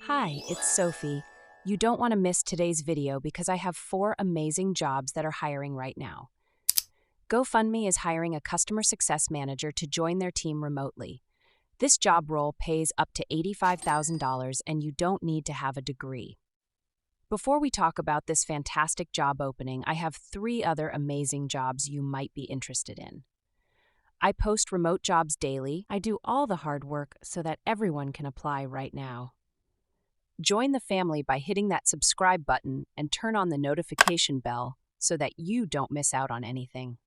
Hi, it's Sophie. You don't want to miss today's video because I have 4 amazing jobs that are hiring right now. GoFundMe is hiring a customer success manager to join their team remotely. This job role pays up to $85,000 and you don't need to have a degree. Before we talk about this fantastic job opening, I have 3 other amazing jobs you might be interested in. I post remote jobs daily. I do all the hard work so that everyone can apply right now. Join the family by hitting that subscribe button and turn on the notification bell so that you don't miss out on anything.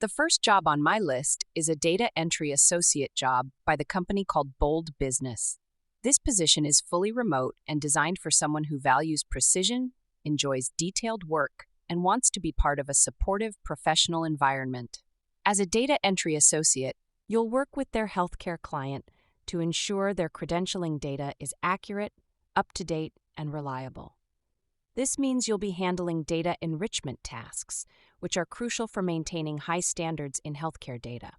The first job on my list is a data entry associate job by the company called Bold Business. This position is fully remote and designed for someone who values precision, enjoys detailed work, and wants to be part of a supportive professional environment. As a data entry associate, you'll work with their healthcare client to ensure their credentialing data is accurate, up-to-date, and reliable. This means you'll be handling data enrichment tasks, which are crucial for maintaining high standards in healthcare data.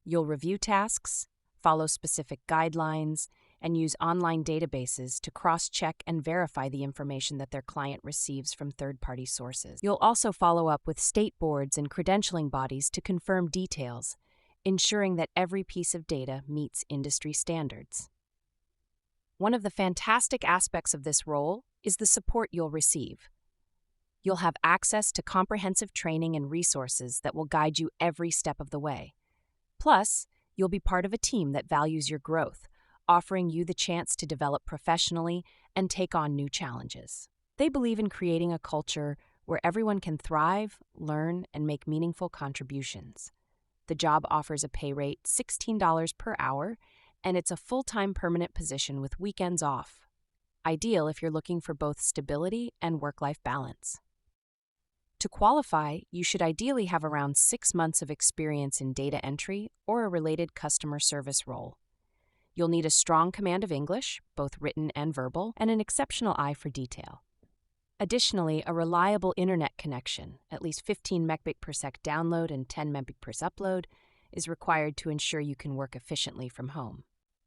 You'll review tasks, follow specific guidelines, and use online databases to cross-check and verify the information that their client receives from third-party sources. You'll also follow up with state boards and credentialing bodies to confirm details, ensuring that every piece of data meets industry standards. One of the fantastic aspects of this role is the support you'll receive. You'll have access to comprehensive training and resources that will guide you every step of the way. Plus, you'll be part of a team that values your growth, offering you the chance to develop professionally and take on new challenges. They believe in creating a culture where everyone can thrive, learn, and make meaningful contributions. The job offers a pay rate $16 per hour, and it's a full-time permanent position with weekends off. Ideal if you're looking for both stability and work-life balance. To qualify, you should ideally have around 6 months of experience in data entry or a related customer service role. You'll need a strong command of English, both written and verbal, and an exceptional eye for detail. Additionally, a reliable internet connection, at least 15 Mbps download and 10 Mbps upload, is required to ensure you can work efficiently from home.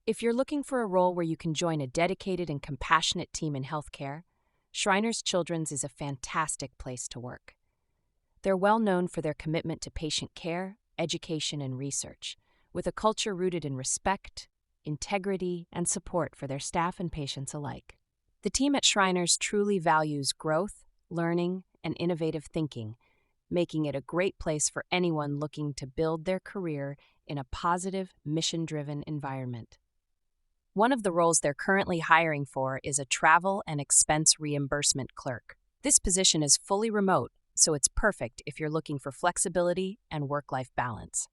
If you're looking for a role where you can join a dedicated and compassionate team in healthcare, Shriners Children's is a fantastic place to work. They're well known for their commitment to patient care, education, and research, with a culture rooted in respect, integrity, and support for their staff and patients alike. The team at Shriners truly values growth, learning, and innovative thinking, making it a great place for anyone looking to build their career in a positive, mission-driven environment. One of the roles they're currently hiring for is a travel and expense reimbursement clerk. This position is fully remote, so it's perfect if you're looking for flexibility and work-life balance.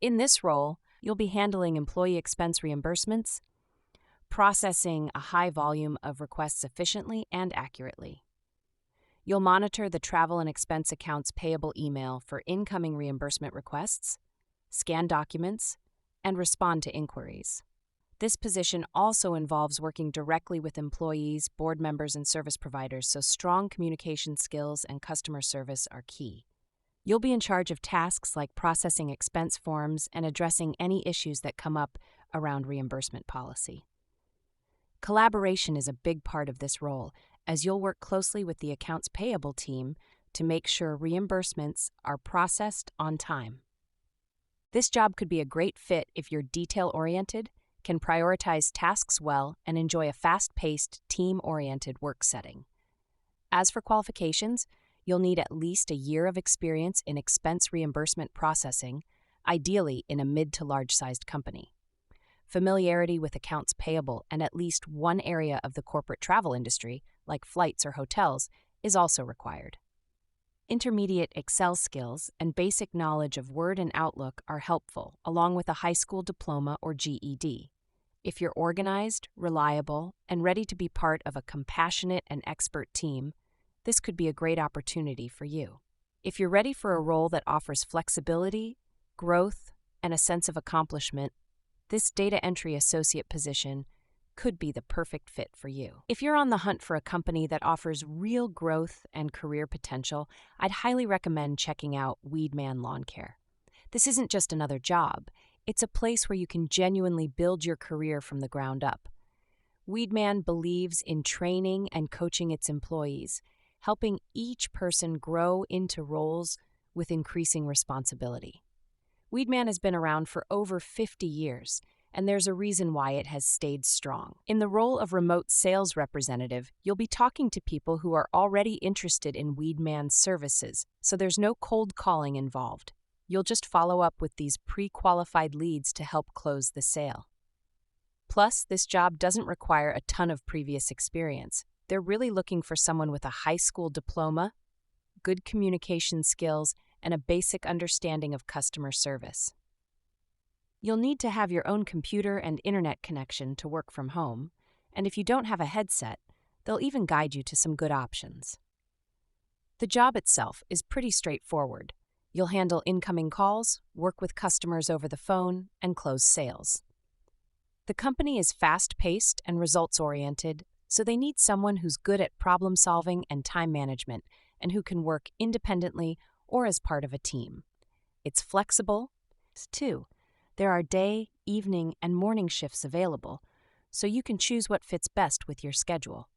In this role, you'll be handling employee expense reimbursements, processing a high volume of requests efficiently and accurately. You'll monitor the travel and expense accounts payable email for incoming reimbursement requests, scan documents, and respond to inquiries. This position also involves working directly with employees, board members, and service providers, so strong communication skills and customer service are key. You'll be in charge of tasks like processing expense forms and addressing any issues that come up around reimbursement policy. Collaboration is a big part of this role, as you'll work closely with the accounts payable team to make sure reimbursements are processed on time. This job could be a great fit if you're detail-oriented, can prioritize tasks well, and enjoy a fast-paced, team-oriented work setting. As for qualifications, you'll need at least a year of experience in expense reimbursement processing, ideally in a mid to large-sized company. Familiarity with accounts payable and at least one area of the corporate travel industry, like flights or hotels, is also required. Intermediate Excel skills and basic knowledge of Word and Outlook are helpful, along with a high school diploma or GED. If you're organized, reliable, and ready to be part of a compassionate and expert team, this could be a great opportunity for you. If you're ready for a role that offers flexibility, growth, and a sense of accomplishment, this data entry associate position could be the perfect fit for you. If you're on the hunt for a company that offers real growth and career potential, I'd highly recommend checking out Weedman Lawn Care. This isn't just another job. It's a place where you can genuinely build your career from the ground up. Weedman believes in training and coaching its employees, helping each person grow into roles with increasing responsibility. Weedman has been around for over 50 years, and there's a reason why it has stayed strong. In the role of remote sales representative, you'll be talking to people who are already interested in Weedman's services, so there's no cold calling involved. You'll just follow up with these pre-qualified leads to help close the sale. Plus, this job doesn't require a ton of previous experience. They're really looking for someone with a high school diploma, good communication skills, and a basic understanding of customer service. You'll need to have your own computer and internet connection to work from home, and if you don't have a headset, they'll even guide you to some good options. The job itself is pretty straightforward. You'll handle incoming calls, work with customers over the phone, and close sales. The company is fast-paced and results-oriented, so they need someone who's good at problem-solving and time management, and who can work independently or as part of a team. It's flexible, too. There are day, evening, and morning shifts available, so you can choose what fits best with your schedule.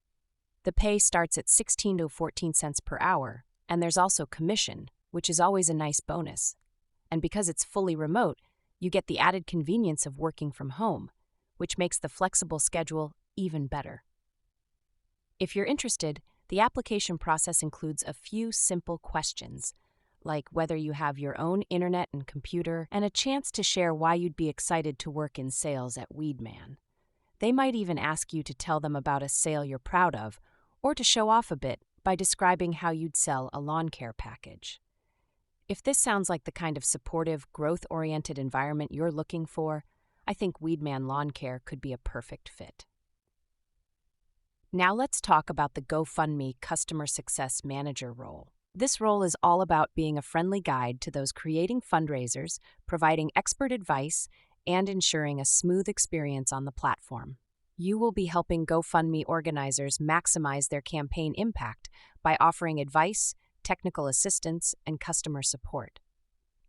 The pay starts at 16 to 14 cents per hour, and there's also commission, which is always a nice bonus. And because it's fully remote, you get the added convenience of working from home, which makes the flexible schedule even better. If you're interested, the application process includes a few simple questions, like whether you have your own internet and computer, and a chance to share why you'd be excited to work in sales at Weedman. They might even ask you to tell them about a sale you're proud of, or to show off a bit by describing how you'd sell a lawn care package. If this sounds like the kind of supportive, growth-oriented environment you're looking for, I think Weedman Lawn Care could be a perfect fit. Now let's talk about the GoFundMe Customer Success Manager role. This role is all about being a friendly guide to those creating fundraisers, providing expert advice, and ensuring a smooth experience on the platform. You will be helping GoFundMe organizers maximize their campaign impact by offering advice, technical assistance, and customer support.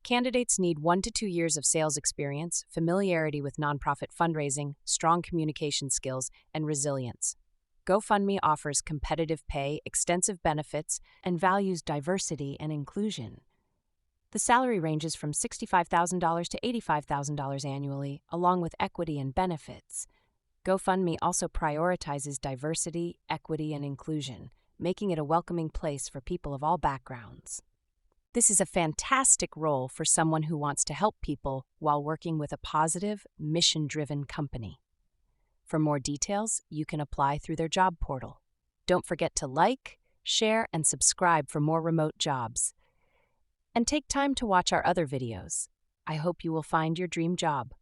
Candidates need 1 to 2 years of sales experience, familiarity with nonprofit fundraising, strong communication skills, and resilience. GoFundMe offers competitive pay, extensive benefits, and values diversity and inclusion. The salary ranges from $65,000 to $85,000 annually, along with equity and benefits. GoFundMe also prioritizes diversity, equity, and inclusion, making it a welcoming place for people of all backgrounds. This is a fantastic role for someone who wants to help people while working with a positive, mission-driven company. For more details, you can apply through their job portal. Don't forget to like, share, and subscribe for more remote jobs. And take time to watch our other videos. I hope you will find your dream job.